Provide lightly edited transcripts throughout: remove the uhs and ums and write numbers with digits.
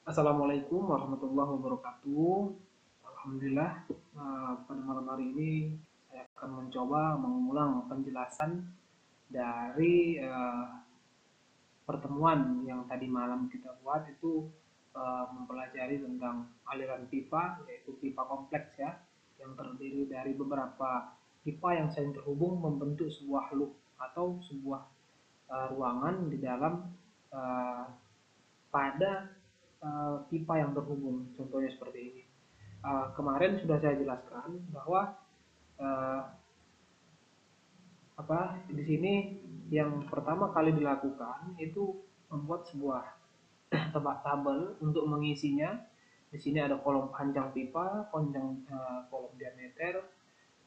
Assalamualaikum warahmatullahi wabarakatuh. Alhamdulillah, pada malam hari ini saya akan mencoba mengulang penjelasan dari pertemuan yang tadi malam kita buat itu mempelajari tentang aliran pipa, yaitu pipa kompleks ya, yang terdiri dari beberapa pipa yang saling terhubung membentuk sebuah loop atau sebuah ruangan di dalam uh, pada pipa yang terhubung. Contohnya seperti ini. Kemarin sudah saya jelaskan bahwa uh, di sini yang pertama kali dilakukan itu membuat sebuah tebak tabel untuk mengisinya. Di sini ada kolom panjang pipa, kolom diameter,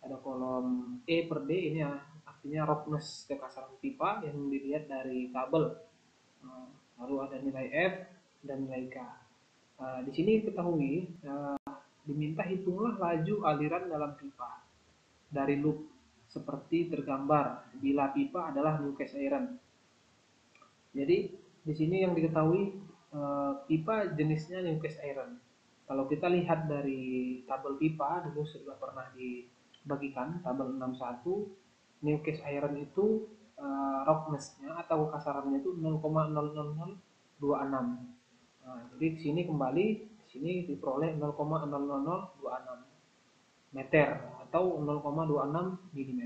ada kolom E per D, ini ya, artinya roughness kekasaran pipa yang dilihat dari tabel. Lalu ada nilai F dan nilai K. Di sini ketahui diminta hitunglah laju aliran dalam pipa dari loop seperti tergambar bila pipa adalah Newcastle iron. Jadi di sini yang diketahui pipa jenisnya Newcastle iron. Kalau kita lihat dari tabel pipa dulu sudah pernah dibagikan tabel 61, Newcastle iron itu roughness-nya atau kekasarannya itu 0,00026. Nah, jadi di sini kembali di sini diperoleh 0,00026 meter atau 0,26 mm.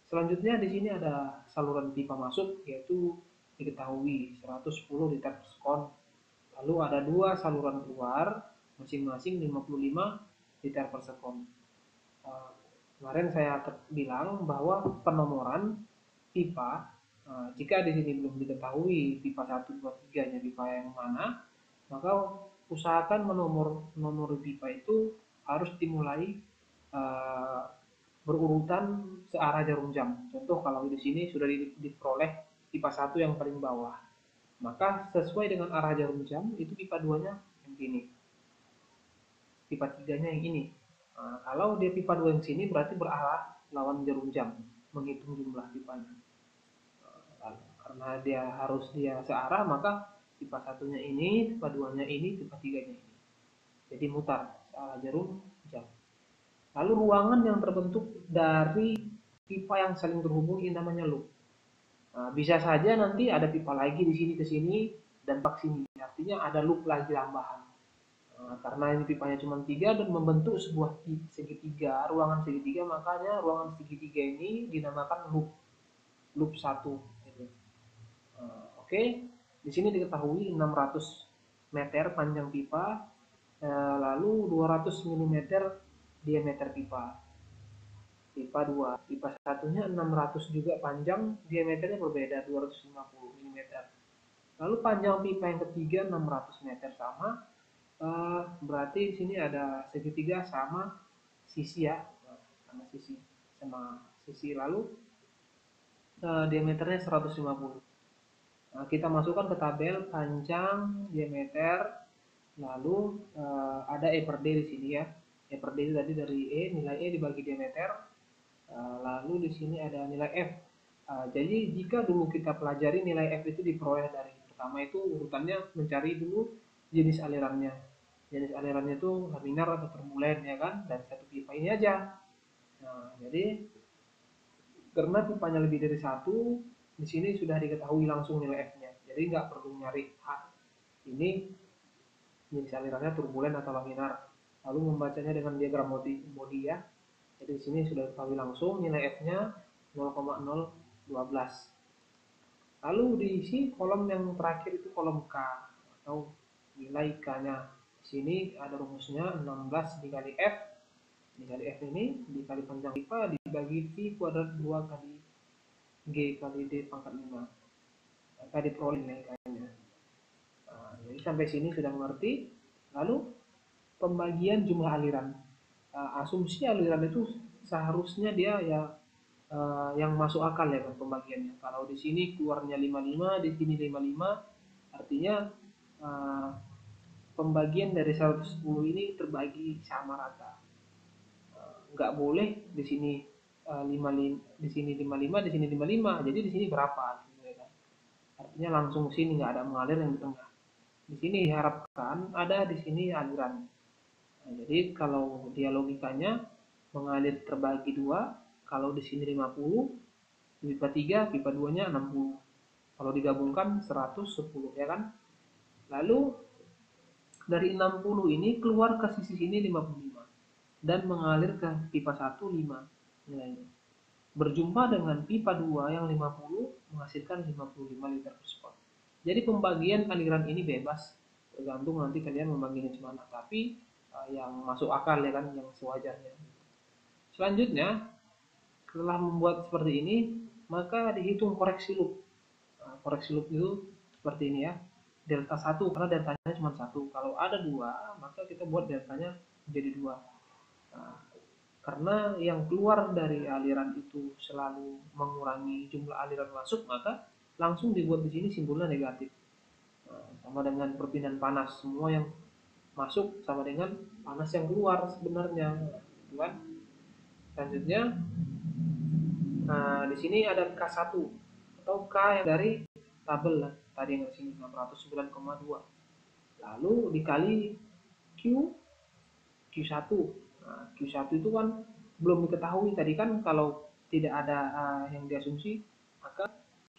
Selanjutnya di sini ada saluran pipa masuk yaitu diketahui 110 liter per sekon. Lalu ada dua saluran keluar masing-masing 55 liter per sekon. Kemarin saya bilang bahwa penomoran pipa, jika di sini belum diketahui pipa 1, 2, 3 nya pipa yang mana, maka usahakan nomor pipa itu harus dimulai uh, berurutan searah jarum jam. Contoh kalau di sini sudah diperoleh pipa 1 yang paling bawah, maka sesuai dengan arah jarum jam itu pipa 2-nya yang ini, pipa 3-nya yang ini. Nah, kalau dia pipa 2 yang sini berarti berarah lawan jarum jam menghitung jumlah pipanya. Karena dia searah, maka pipa satunya ini, pipa 2-nya ini, pipa 3-nya ini. Jadi mutar searah jarum jam. Lalu ruangan yang terbentuk dari pipa yang saling terhubung ini namanya loop. Nah, bisa saja nanti ada pipa lagi di sini ke sini dan bak sini. Artinya ada loop lagi tambahan. Karena ini pipanya cuma 3 dan membentuk sebuah segitiga, ruangan segitiga, makanya ruangan segitiga ini dinamakan loop, loop 1. Gitu. Oke, di sini diketahui 600 meter panjang pipa, lalu 200 mm diameter pipa. Pipa 2, pipa satunya 600 juga panjang, diameternya berbeda 250 mm. Lalu panjang pipa yang ketiga 600 meter sama, berarti di sini ada segitiga sama sisi ya, sama sisi lalu diameternya 150. Nah, kita masukkan ke tabel panjang, diameter, lalu ada E per D di sini ya. E per D itu tadi dari E, nilai E dibagi diameter, lalu di sini ada nilai F. Jadi jika dulu kita pelajari nilai F itu diperoleh dari pertama itu urutannya mencari dulu jenis alirannya. Jenis alirannya itu laminar atau turbulen ya kan, dan satu pipa ini aja. Nah, jadi karena pipanya lebih dari satu, di sini sudah diketahui langsung nilai F-nya. Jadi nggak perlu nyari ini jenis alirannya turbulen atau laminar. Lalu membacanya dengan diagram body ya. Jadi di sini sudah diketahui langsung nilai F-nya 0,012. Lalu diisi kolom yang terakhir itu kolom K atau nilai K-nya. Di sini ada rumusnya 16 dikali F. Dikali F ini dikali panjang pipa dibagi V kuadrat 2 kali G kali D pangkat 5. Maka diperoleh nilai K-nya. Nah, jadi sampai sini sudah mengerti. Lalu pembagian jumlah aliran. Asumsi aliran itu seharusnya dia ya yang masuk akal ya kan pembagiannya. Kalau di sini keluarnya 55, di sini 55, artinya uh, pembagian dari 110 ini terbagi sama rata. Nggak boleh di sini 55, di sini 55, di sini 55. Jadi di sini berapa? Gitu, ya kan? Artinya langsung sini nggak ada mengalir yang di tengah. Di sini diharapkan ada di sini aliran. Nah, jadi kalau dia logikanya mengalir terbagi dua, kalau di sini 50, pipa 3, pipa 2-nya 60. Kalau digabungkan 110, ya kan? Lalu dari 60 ini keluar ke sisi sini 55 dan mengalir ke pipa 1 5 nilainya. Berjumpa dengan pipa 2 yang 50 menghasilkan 55 liter per spot. Jadi pembagian aliran ini bebas, tergantung nanti kalian membaginya gimana. Tapi yang masuk akal ya kan, yang sewajarnya. Selanjutnya, setelah membuat seperti ini, maka dihitung koreksi loop. Nah, koreksi loop itu seperti ini ya. Delta 1 karena deltanya cuma 1. Kalau ada 2, maka kita buat deltanya menjadi 2. Nah, karena yang keluar dari aliran itu selalu mengurangi jumlah aliran masuk, maka langsung dibuat di sini simbolnya negatif. Nah, sama dengan perpindahan panas, semua yang masuk sama dengan panas yang keluar sebenarnya, gitu kan? Selanjutnya, nah di sini ada K1 atau K yang dari tabel lah, tadi yang di sini 609,2. Lalu dikali Q Q1. Nah, Q1 itu kan belum diketahui tadi kan, kalau tidak ada yang diasumsi, maka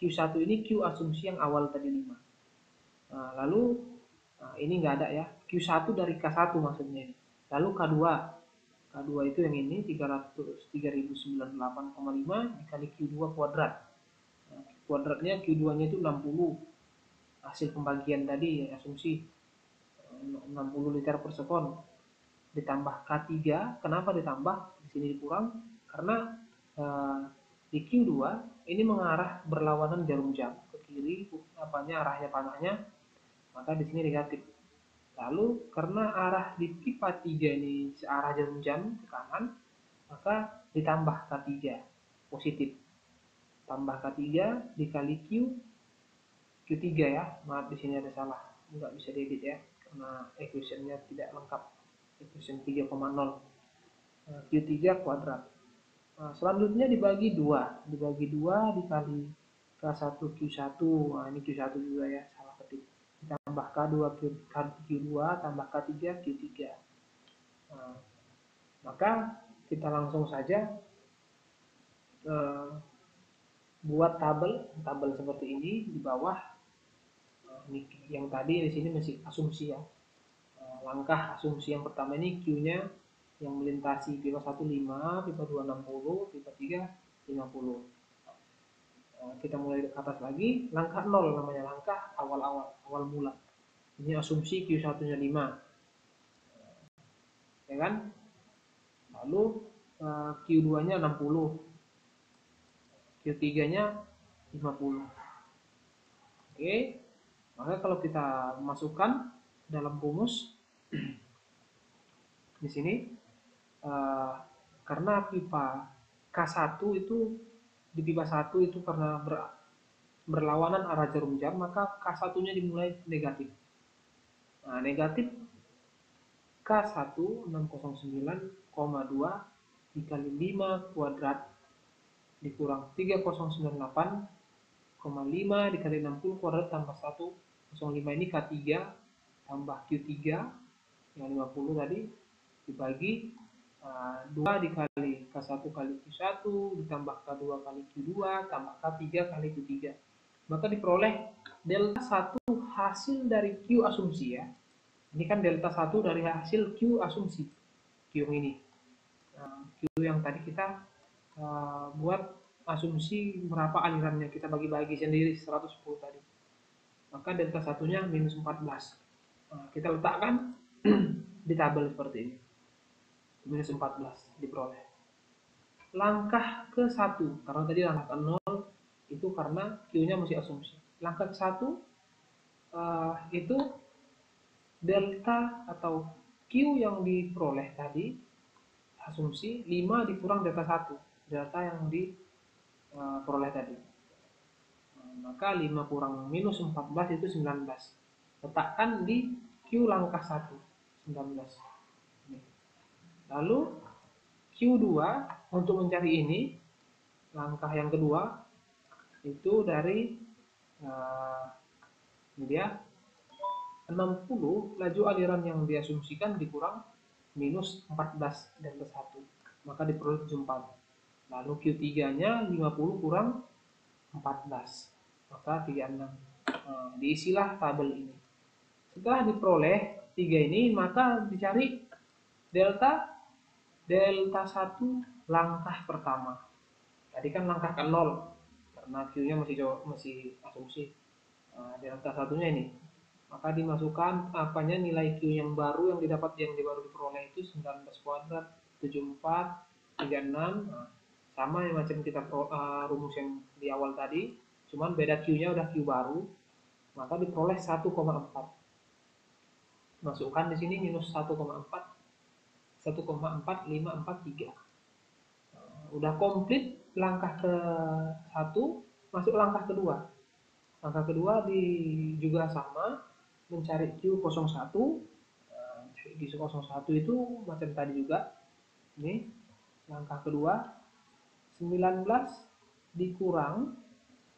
Q1 ini Q asumsi yang awal tadi 5. Nah, lalu ini nggak ada ya. Q1 dari K1 maksudnya ini. Lalu K2. K2 itu yang ini 3098,5 dikali Q2 kuadrat. Nah, kuadratnya Q2-nya itu 60. Hasil pembagian tadi asumsi 60 liter per sekon ditambah K3. Kenapa ditambah? Di sini dikurang karena di Q2 ini mengarah berlawanan jarum jam ke kiri, apanya arahnya panahnya, maka di sini negatif. Lalu karena arah di pipa 3 ini searah jarum jam ke kanan, maka ditambah K3 positif. Tambah K3 dikali Q3 ya. Maaf di sini ada salah. Nggak bisa diedit ya karena equationnya tidak lengkap. Equation 3,0. Q3 kuadrat. Nah, selanjutnya dibagi 2. Dibagi 2 dikali K1 Q1. Nah, ini Q1 juga ya, salah ketik. Ditambah K2 Q2 tambah K3 Q3. Nah, maka kita langsung saja buat tabel seperti ini di bawah. Ini yang tadi di sini masih asumsi ya. Langkah asumsi yang pertama ini Q-nya yang melintasi pipa 1 5, pipa 2 60, pipa 3 50. Kita mulai ke atas lagi, langkah 0 namanya, langkah awal-awal, awal mula. Ini asumsi Q1-nya 5. Ya kan? Lalu Q2-nya 60. Q3-nya 50. Oke. Maka kalau kita masukkan dalam rumus di sini karena pipa K1 itu di pipa 1 itu karena berlawanan arah jarum jam, maka K1-nya dimulai negatif. Nah, negatif K1 609,2 dikali 5 kuadrat dikurang 3098,5 dikali 60 kuadrat tambah 105, ini K3 tambah Q3 yang 50 tadi dibagi 2 dikali K1 kali Q1 ditambah K2 kali Q2 tambah K3 kali Q3. Maka diperoleh delta 1 hasil dari Q asumsi ya. Ini kan delta 1 dari hasil Q asumsi. Q yang ini. Q yang tadi kita buat asumsi berapa alirannya, kita bagi-bagi sendiri 110 tadi. Maka delta satunya minus 14. Nah, kita letakkan di tabel seperti ini. Minus 14 diperoleh. Langkah ke 1, karena tadi langkah ke 0 itu karena Q-nya masih asumsi. Langkah ke 1 itu delta atau Q yang diperoleh tadi asumsi 5 dikurang delta 1, delta yang diperoleh tadi. Maka 5 kurang minus 14 itu 19. Letakkan di Q langkah 1, 19. Lalu Q2 untuk mencari ini, langkah yang kedua itu dari ini dia 60 laju aliran yang diasumsikan dikurang minus 14 delta 1, maka diperoleh 74. Lalu Q3-nya 50 kurang 14, maka 36. Diisilah tabel ini. Setelah diperoleh 3 ini, maka dicari delta 1 langkah pertama. Tadi kan langkah ke 0, karena Q-nya masih asumsi. Delta satunya ini, maka dimasukkan nilai Q yang baru yang baru diperoleh itu 19 kuadrat 74 36. Sama yang macam kita rumus yang di awal tadi, cuman beda Q-nya udah Q baru, maka diperoleh 1,4. Masukkan di sini minus 1,4 1,4543. Udah komplit langkah ke 1, masuk langkah kedua. Langkah kedua juga sama, mencari Q01. Q01 itu macam tadi juga. Ini langkah kedua, 19 dikurang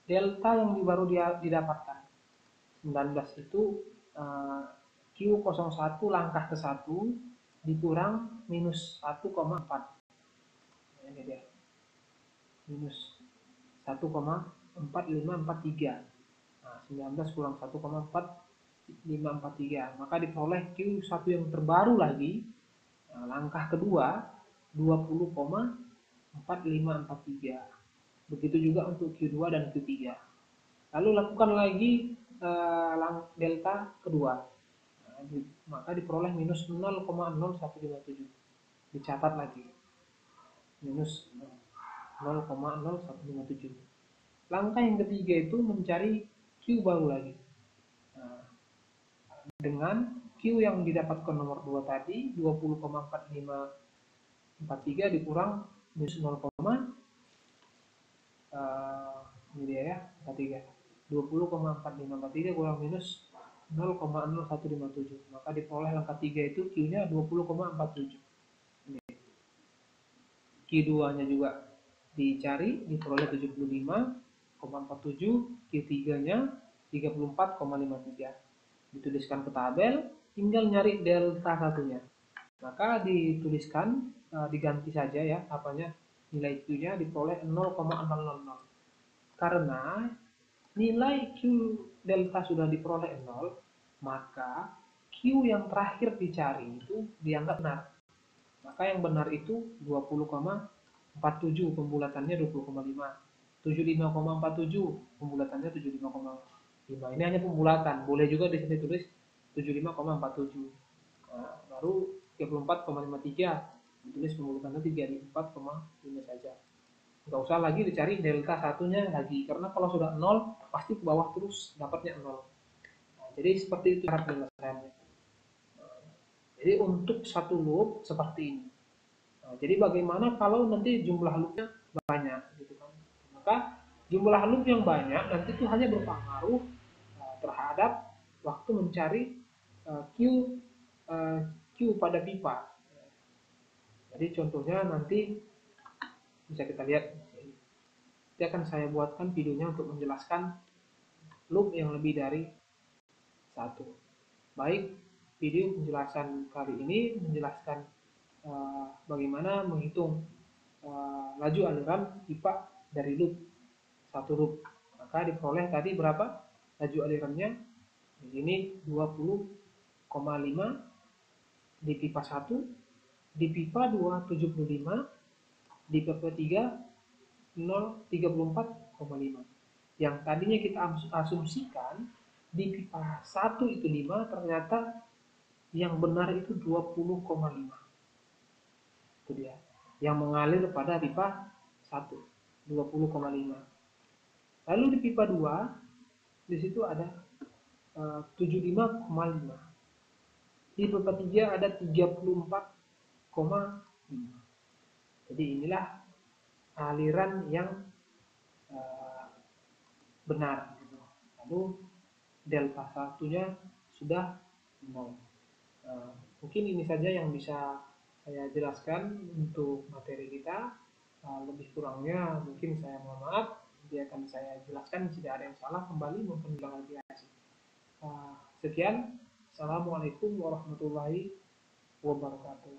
delta yang baru didapatkan. 19 itu Q01 langkah ke 1 dikurang minus 1,4. Ini dia. Minus 1,4543. 19 kurang 1,4543, maka diperoleh Q1 yang terbaru lagi. Langkah kedua 20,4543. Begitu juga untuk Q2 dan Q3. Lalu lakukan lagi delta kedua. Maka diperoleh minus 0,0157. Dicatat lagi. Minus 0,0157. Langkah yang ketiga itu mencari Q baru lagi. Dengan Q yang didapatkan nomor 2 tadi, 20,4543 dikurang minus 0, ini dia ya, 43. 20,4543 kurang minus 0,0157. Maka diperoleh langkah 3 itu Q-nya 20,47. Q2-nya juga dicari, diperoleh 75,47, Q3-nya 34,53. Dituliskan ke tabel, tinggal nyari delta satunya. Maka dituliskan, diganti saja ya, nilai Q-nya diperoleh 0,000. Karena nilai Q delta sudah diperoleh 0, maka Q yang terakhir dicari itu dianggap benar. Maka yang benar itu 20,47, pembulatannya 20,5. 75,47, pembulatannya 75,5. Ini hanya pembulatan, boleh juga di sini tulis 75,47. Baru 34,53, ditulis pembulatannya 34,5 saja. Nggak usah lagi dicari delta satunya lagi, karena kalau sudah 0 pasti ke bawah terus dapatnya 0. Jadi seperti itu cara penyelesaiannya. Jadi untuk satu loop seperti ini. Jadi bagaimana kalau nanti jumlah loopnya banyak, gitu kan? Maka jumlah loop yang banyak nanti itu hanya berpengaruh terhadap waktu mencari Q pada pipa. Jadi contohnya nanti bisa kita lihat. Nanti akan saya buatkan videonya untuk menjelaskan loop yang lebih dari satu. Baik, video penjelasan kali ini menjelaskan bagaimana menghitung laju aliran pipa dari loop satu loop. Maka diperoleh tadi berapa laju alirannya? Di sini 20,5 di pipa 1, di pipa 2 75, di pipa 3 34,5. Yang tadinya kita asumsikan di pipa 1 itu 5, ternyata yang benar itu 20,5. Itu dia. Yang mengalir pada pipa 1, 20,5. Lalu di pipa 2, di situ ada 75,5. Di pipa 3 ada 34,5. Jadi inilah aliran yang benar. Lalu delta satunya sudah 0. Mungkin ini saja yang bisa saya jelaskan untuk materi kita. Lebih kurangnya mungkin saya mohon maaf. Nanti akan saya jelaskan jika ada yang salah kembali maupun klarifikasi. Sekian. Assalamualaikum warahmatullahi wabarakatuh.